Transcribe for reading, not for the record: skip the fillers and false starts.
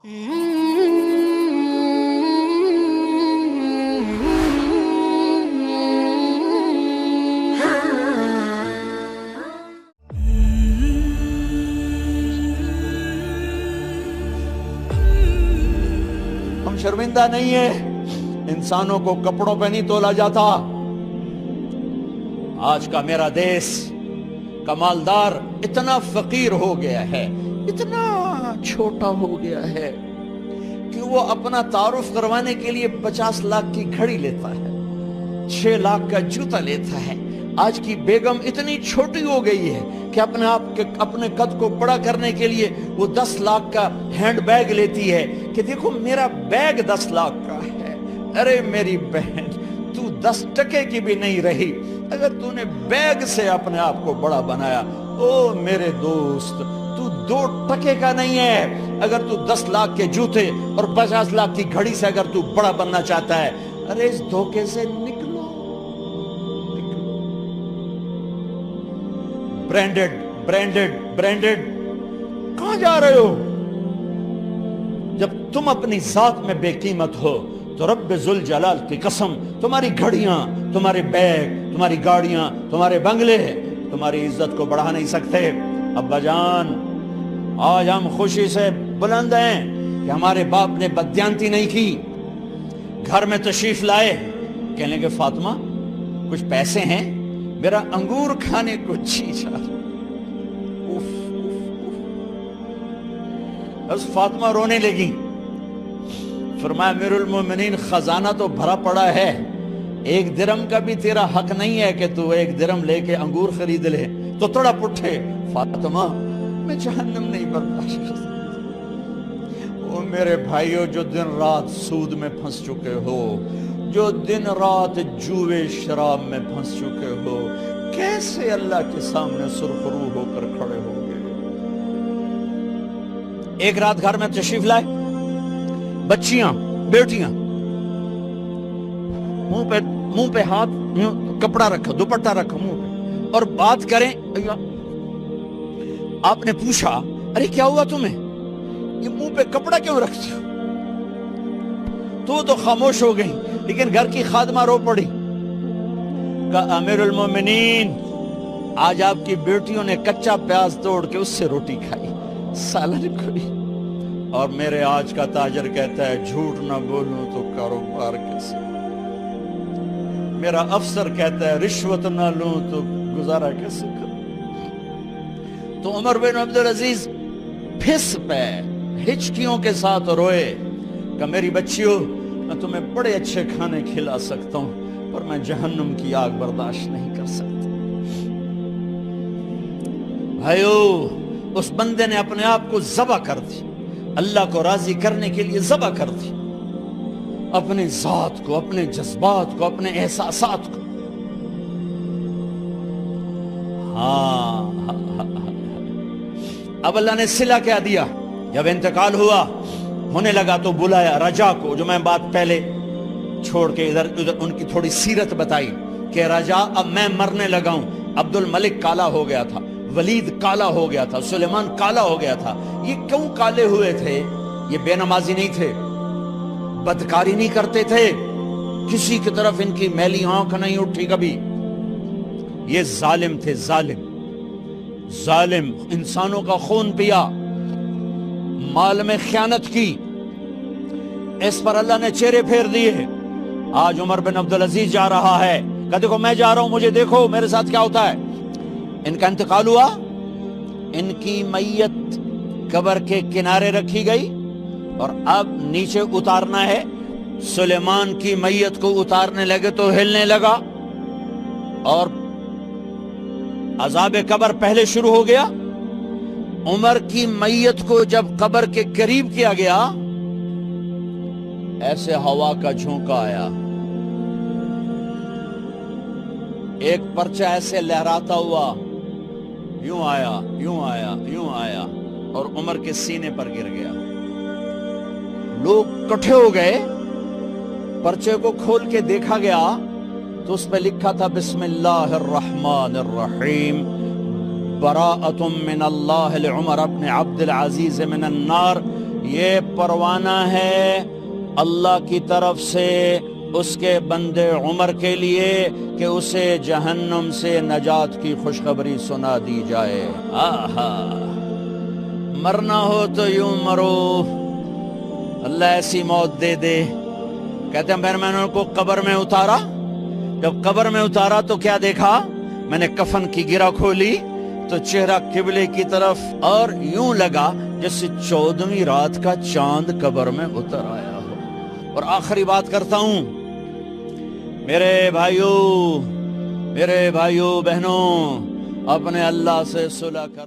ہم شرمندہ نہیں ہیں، انسانوں کو کپڑوں پہ نہیں تولا جاتا۔ آج کا میرا دیس کا مالدار اتنا فقیر ہو گیا ہے، اتنا چھوٹا ہو گیا ہے کہ وہ اپنا تعارف کروانے کے لیے 50 لاکھ کی گھڑی لیتا ہے، 6 لاکھ کا جوتا لیتا ہے۔ آج کی بیگم اتنی چھوٹی ہو گئی ہے کہ اپنے قد کو بڑا کرنے کے لیے وہ 10 لاکھ کا ہینڈ بیگ لیتی ہے کہ دیکھو میرا بیگ 10 لاکھ کا ہے۔ ارے میری بہن، تو 10 ٹکے کی بھی نہیں رہی اگر تو نے بیگ سے اپنے آپ کو بڑا بنایا۔ او میرے دوست، تو 2 ٹکے کا نہیں ہے اگر تو 10 لاکھ کے جوتے اور 50 لاکھ کی گھڑی سے اگر تو بڑا بننا چاہتا ہے۔ ارے اس دھوکے سے نکلو۔ برینڈڈ برینڈڈ برینڈڈ، کہاں جا رہے ہو؟ جب تم اپنی ذات میں بے قیمت ہو تو رب ذوالجلال کی قسم تمہاری گھڑیاں، تمہارے بیگ، تمہاری گاڑیاں، تمہارے بنگلے تمہاری عزت کو بڑھا نہیں سکتے۔ ابا جان، آج ہم خوشی سے بلند ہیں کہ ہمارے باپ نے بددیانتی نہیں کی۔ گھر میں تشریف لائے، کہنے کہ فاطمہ کچھ پیسے ہیں، میرا انگور کھانے کو جی چاہ۔ بس فاطمہ رونے لگی۔ فرمایا امیر المومنین، خزانہ تو بھرا پڑا ہے، 1 درہم کا بھی تیرا حق نہیں ہے کہ تو 1 درہم لے کے انگور خرید لے۔ تو تھوڑا پٹھے، فاطمہ میں جہنم نہیں برداشت کر سکتا۔ وہ میرے بھائیو جو دن رات سود میں پھنس چکے ہو، جو دن رات جوے شراب میں پھنس چکے ہو، کیسے اللہ کے سامنے سرخرو ہو کر کھڑے ہو گئے؟ ایک رات گھر میں تشریف لائے، بچیاں، بیٹیاں، منہ پہ ہاتھ، کپڑا رکھا، دوپٹہ رکھا منہ پہ، اور بات کریں۔ آپ نے پوچھا ارے کیا ہوا تمہیں، یہ منہ پہ کپڑا کیوں رکھتے ہو؟ تو خاموش ہو گئی، لیکن گھر کی خادمہ رو پڑی۔ کہا امیر المومنین، آج آپ کی بیٹیوں نے کچا پیاز توڑ کے اس سے روٹی کھائی، سالن کھائی، اور میرے آج کا تاجر کہتا ہے جھوٹ نہ بولوں تو کاروبار کیسے؟ میرا افسر کہتا ہے رشوت نہ لوں تو گزارا کیسے کروں؟ تو عمر بن عبدالعزیز پھس پہ ہچکیوں کے ساتھ روئے کہ میری بچیوں، میں تمہیں بڑے اچھے کھانے کھلا سکتا ہوں پر میں جہنم کی آگ برداشت نہیں کر سکتا۔ بھائیو، اس بندے نے اپنے آپ کو ذبح کر دی، اللہ کو راضی کرنے کے لیے ذبح کر دی، اپنے ذات کو، اپنے جذبات کو، اپنے احساسات کو۔ اب اللہ نے صلہ کیا دیا، جب انتقال ہونے لگا تو بلایا رجا کو، جو میں بات پہلے چھوڑ کے ادھر ان کی تھوڑی سیرت بتائی کہ رجا اب میں مرنے لگا ہوں۔ عبد الملک کالا ہو گیا تھا، ولید کالا ہو گیا تھا، سلیمان کالا ہو گیا تھا۔ یہ کیوں کالے ہوئے تھے؟ یہ بے نمازی نہیں تھے، بدکاری نہیں کرتے تھے، کسی کی طرف ان کی میلی آنکھ نہیں اٹھی کبھی۔ یہ ظالم تھے، ظالم، انسانوں کا خون پیا، مال میں خیانت کی، اس پر اللہ نے چہرے پھیر دیے۔ آج عمر بن عبدالعزیز جا رہا ہے کہ دیکھو میں جا رہا ہوں، مجھے دیکھو میرے ساتھ کیا ہوتا ہے۔ ان کا انتقال ہوا، ان کی میت قبر کے کنارے رکھی گئی اور اب نیچے اتارنا ہے۔ سلیمان کی میت کو اتارنے لگے تو ہلنے لگا اور عذاب قبر پہلے شروع ہو گیا۔ عمر کی میت کو جب قبر کے قریب کیا گیا، ایسے ہوا کا جھونکا آیا، ایک پرچہ ایسے لہراتا ہوا یوں آیا، یوں آیا، یوں آیا اور عمر کے سینے پر گر گیا۔ لوگ کٹھے ہو گئے، پرچے کو کھول کے دیکھا گیا تو اس پہ لکھا تھا بسم اللہ الرحمن الرحیم، براءۃ من اللہ لعمر بن عبد العزیز من النار۔ یہ پروانہ ہے اللہ کی طرف سے اس کے بندے عمر کے لیے کہ اسے جہنم سے نجات کی خوشخبری سنا دی جائے۔ آہا، مرنا ہو تو یوں مرو، اللہ ایسی موت دے دے۔ کہتے ہیں پھر میں نے ان کو قبر میں اتارا، جب قبر میں اتارا تو کیا دیکھا؟ میں نے کفن کی گرہ کھولی تو چہرہ قبلے کی طرف، اور یوں لگا جیسے 14ویں رات کا چاند قبر میں اتر آیا ہو۔ اور آخری بات کرتا ہوں، میرے بھائیوں بہنوں، اپنے اللہ سے صلح کر